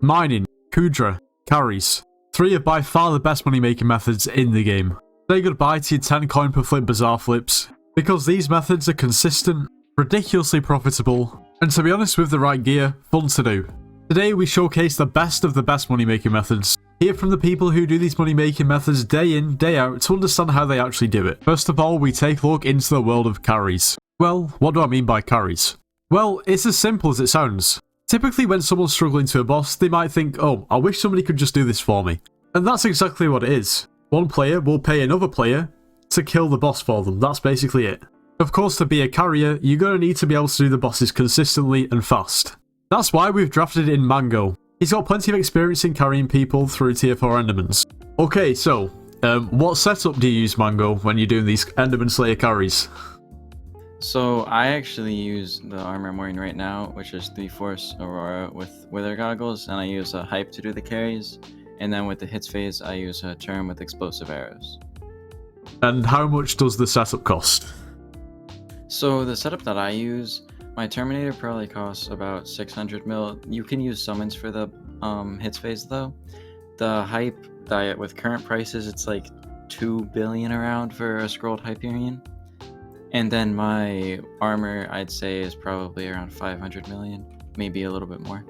Mining, Kudra, carries. 3 are by far the best money making methods in the game. Say goodbye to your 10 coin per flip bazaar flips, because these methods are consistent, ridiculously profitable, and to be honest with the right gear, fun to do. Today we showcase the best of the best money making methods. Hear from the people who do these money making methods day in, day out to understand how they actually do it. First of all, we take a look into the world of carries. Well, what do I mean by carries? Well, it's as simple as it sounds. Typically when someone's struggling to a boss, they might think, oh, I wish somebody could just do this for me. And that's exactly what it is. One player will pay another player to kill the boss for them, that's basically it. Of course, to be a carrier, you're going to need to be able to do the bosses consistently and fast. That's why we've drafted in Mango. He's got plenty of experience in carrying people through tier 4 Endermans. Okay, so, what setup do you use, Mango, when you're doing these Enderman Slayer carries? So I actually use the armor I'm wearing right now, which is 3-Force Aurora with Wither Goggles, and I use a Hype to do the carries. And then with the hits phase, I use a Term with explosive arrows. And how much does the setup cost? So the setup that I use, my Terminator probably costs about 600 mil. You can use summons for the hits phase though. The Hype diet with current prices, it's like 2 billion around for a scrolled Hyperion. And then my armor, I'd say, is probably around 500 million, maybe a little bit more.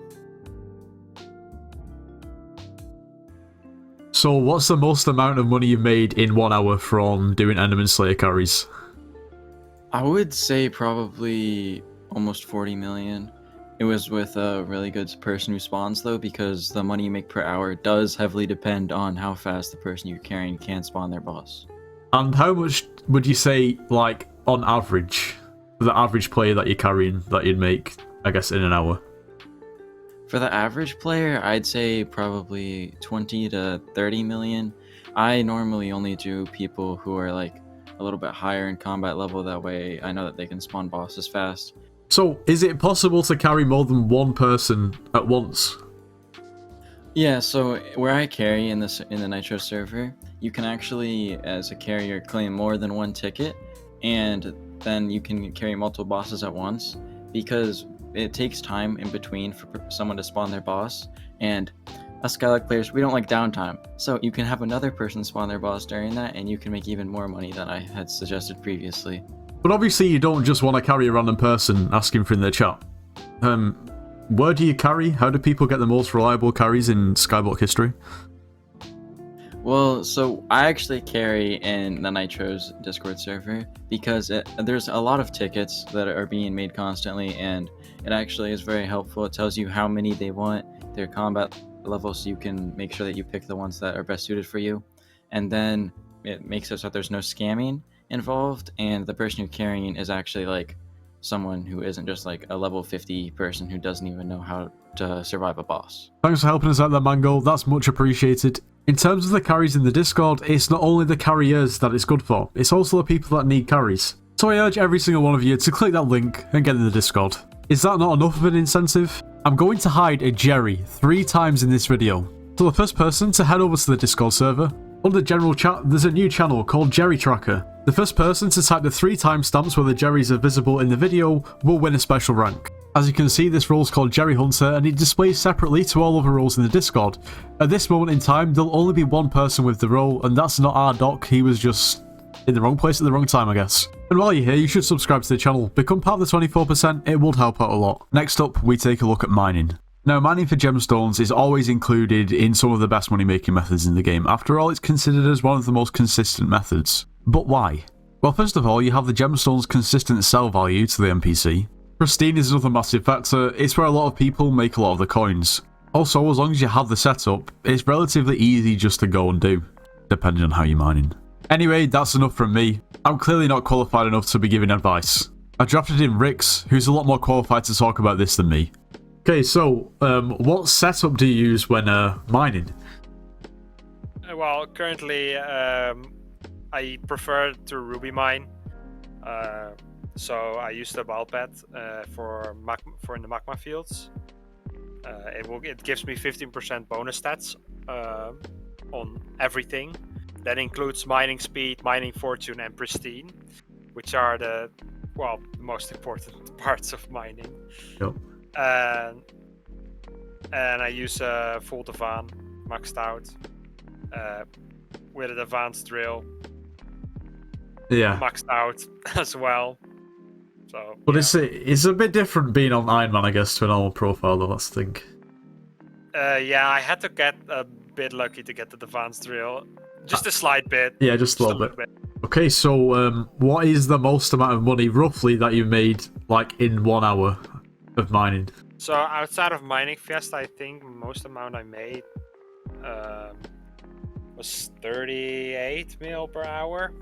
So what's the most amount of money you've made in 1 hour from doing Enderman Slayer carries? I would say probably almost 40 million. It was with a really good person who spawns though, because the money you make per hour does heavily depend on how fast the person you're carrying can spawn their boss. And how much would you say, like, on average, the average player that you're carrying, that you'd make, I guess, in an hour? For the average player, I'd say probably 20 to 30 million. I normally only do people who are like a little bit higher in combat level, that way I know that they can spawn bosses fast. So, is it possible to carry more than one person at once? Yeah, so where I carry in the Nitro server, you can actually, as a carrier, claim more than one ticket, and then you can carry multiple bosses at once, because it takes time in between for someone to spawn their boss, and us Skyblock players, we don't like downtime. So you can have another person spawn their boss during that, and you can make even more money than I had suggested previously. But obviously you don't just want to carry a random person asking for in their chat. Where do you carry? How do people get the most reliable carries in Skyblock history? Well, so I actually carry in the Nitro's Discord server, because there's a lot of tickets that are being made constantly, and it actually is very helpful. It tells you how many they want, their combat level, so you can make sure that you pick the ones that are best suited for you. And then it makes it so that there's no scamming involved, and the person you're carrying is actually like someone who isn't just like a level 50 person who doesn't even know how to survive a boss. Thanks for helping us out there, Mango. That's much appreciated. In terms of the carries in the Discord, it's not only the carriers that it's good for, it's also the people that need carries. So I urge every single one of you to click that link and get in the Discord. Is that not enough of an incentive? I'm going to hide a Jerry 3 times in this video. So the first person to head over to the Discord server, under general chat there's a new channel called Jerry Tracker. The first person to type the 3 timestamps where the Jerrys are visible in the video will win a special rank. As you can see, this role is called Jerry Hunter, and it displays separately to all other roles in the Discord. At this moment in time, there'll only be one person with the role, and that's not our doc. He was just in the wrong place at the wrong time, I guess. And while you're here, you should subscribe to the channel. Become part of the 24%, it would help out a lot. Next up, we take a look at mining. Now, mining for gemstones is always included in some of the best money making methods in the game. After all, it's considered as one of the most consistent methods. But why? Well, first of all, you have the gemstone's consistent sell value to the NPC. Pristine is another massive factor. It's where a lot of people make a lot of the coins. Also, as long as you have the setup, it's relatively easy just to go and do, depending on how you're mining. Anyway, that's enough from me. I'm clearly not qualified enough to be giving advice. I drafted in Rix, who's a lot more qualified to talk about this than me. Okay, so, what setup do you use when mining? Well, currently, I prefer to Ruby mine. So I use the wild pad for in the magma fields. It gives me 15% bonus stats on everything. That includes mining speed, mining fortune, and pristine, which are the most important parts of mining. Yep. and I use a full divan, maxed out, with an advanced drill, Yeah. maxed out as well. So, But yeah. it's a bit different being on Iron Man, I guess, to a normal profile, though, that's the thing. Yeah, I had to get a bit lucky to get the advanced drill. Just a slight bit. Yeah, just a little bit. Okay, so what is the most amount of money, roughly, that you made, like, in 1 hour of mining? So outside of Mining Fest, I think most amount I made was 38 mil per hour.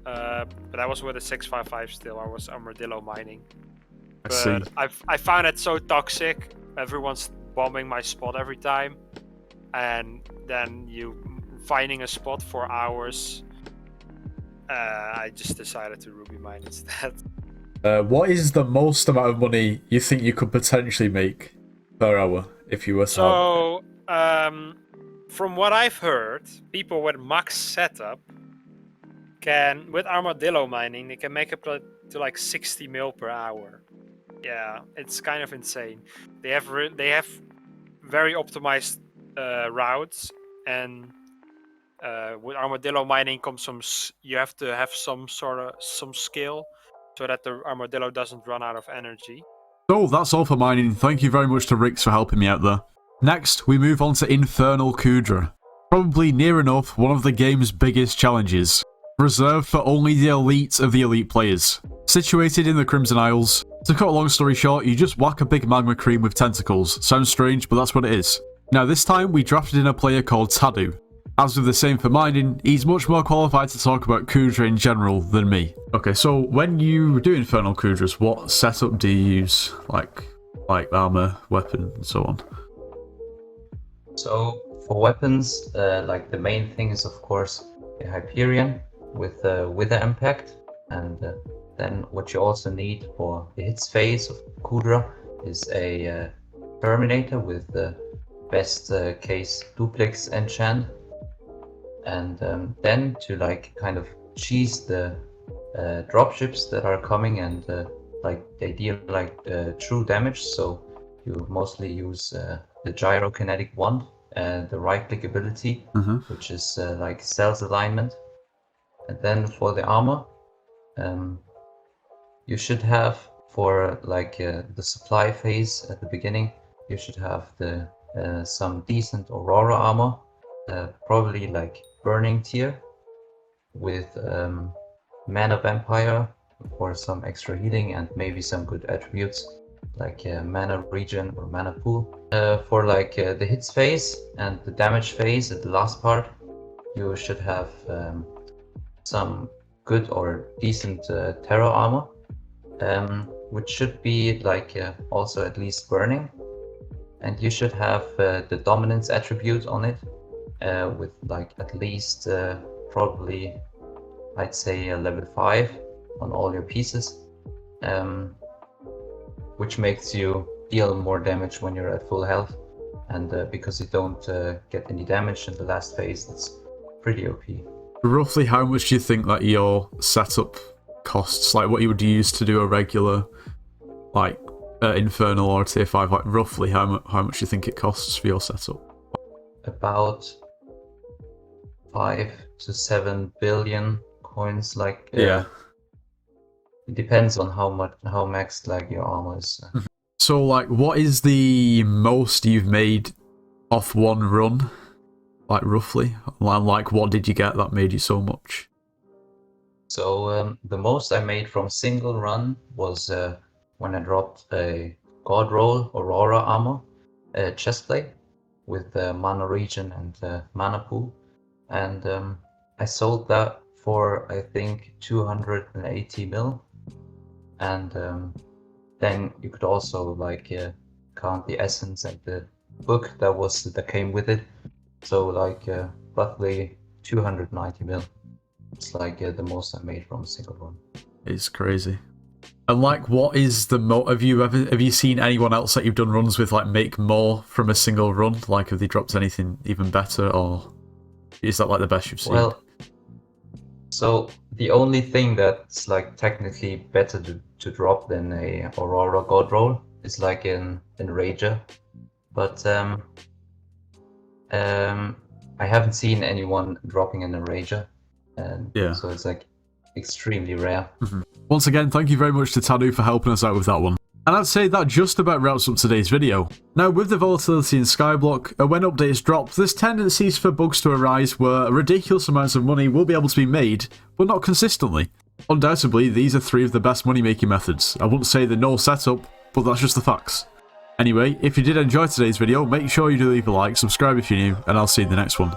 But that was with a 655 still. I was armadillo mining. I see. But I found it so toxic. Everyone's bombing my spot every time, and then you finding a spot for hours. I just decided to Ruby mine instead. What is the most amount of money you think you could potentially make per hour if you were to So, from what I've heard, people with max setup can, with armadillo mining, they can make up to like 60 mil per hour. Yeah, it's kind of insane. They have very optimized routes, and with armadillo mining comes some. You have to have some skill, so that the armadillo doesn't run out of energy. So that's all for mining. Thank you very much to Rix for helping me out there. Next, we move on to Infernal Kudra. Probably near enough one of the game's biggest challenges. Reserved for only the elite of the elite players. Situated in the Crimson Isles. To cut a long story short, you just whack a big magma cream with tentacles. Sounds strange, but that's what it is. Now this time, we drafted in a player called Tadu. As with the same for mining, he's much more qualified to talk about Kudra in general than me. Okay, so when you do Infernal Kudras, what setup do you use? Like armor, weapon, and so on? So for weapons, like the main thing is of course a Hyperion with Wither Impact, and then what you also need for the hits phase of Kudra is a Terminator with the best case duplex enchant. And then to like kind of cheese the dropships that are coming, and like they deal like true damage, so you mostly use the gyrokinetic wand, the right click ability, which is like cells alignment. And then for the armor, you should have for like the supply phase at the beginning, you should have the some decent Aurora armor, probably like burning tier with mana vampire for some extra healing and maybe some good attributes like mana regen or mana pool. For like the hits phase and the damage phase at the last part, you should have some good or decent terror armor, which should be like also at least burning, and you should have the dominance attribute on it, with like at least probably I'd say a level 5 on all your pieces, which makes you deal more damage when you're at full health, and because you don't get any damage in the last phase, it's pretty OP. Roughly how much do you think that your setup costs? Like what you would use to do a regular like Infernal or tier 5, like roughly how much do you think it costs for your setup? About 5 to 7 billion coins, like yeah. It depends on how maxed like your armor is. So like what is the most you've made off one run? Like roughly? Like what did you get that made you so much? So the most I made from single run was when I dropped a God Roll Aurora armor chestplate with mana regen and mana pool, and I sold that for I think 280 mil, and then you could also like count the essence and the book that came with it, so like roughly 290 mil. It's like the most I made from a single run. It's crazy. And like, what is the have you seen anyone else that you've done runs with like make more from a single run? Like, have they dropped anything even better, or is that like the best you've seen? Well, so the only thing that's like technically better to drop than a Aurora God Roll is like in Rager, but I haven't seen anyone dropping in a Rager, and Yeah. so it's like extremely rare. Once again, thank you very much to Tanu for helping us out with that one. And I'd say that just about wraps up today's video. Now, with the volatility in Skyblock, when updates drop, there's tendencies for bugs to arise where ridiculous amounts of money will be able to be made, but not consistently. Undoubtedly, these are 3 of the best money-making methods. I wouldn't say they're no setup, but that's just the facts. Anyway, if you did enjoy today's video, make sure you do leave a like, subscribe if you're new, and I'll see you in the next one.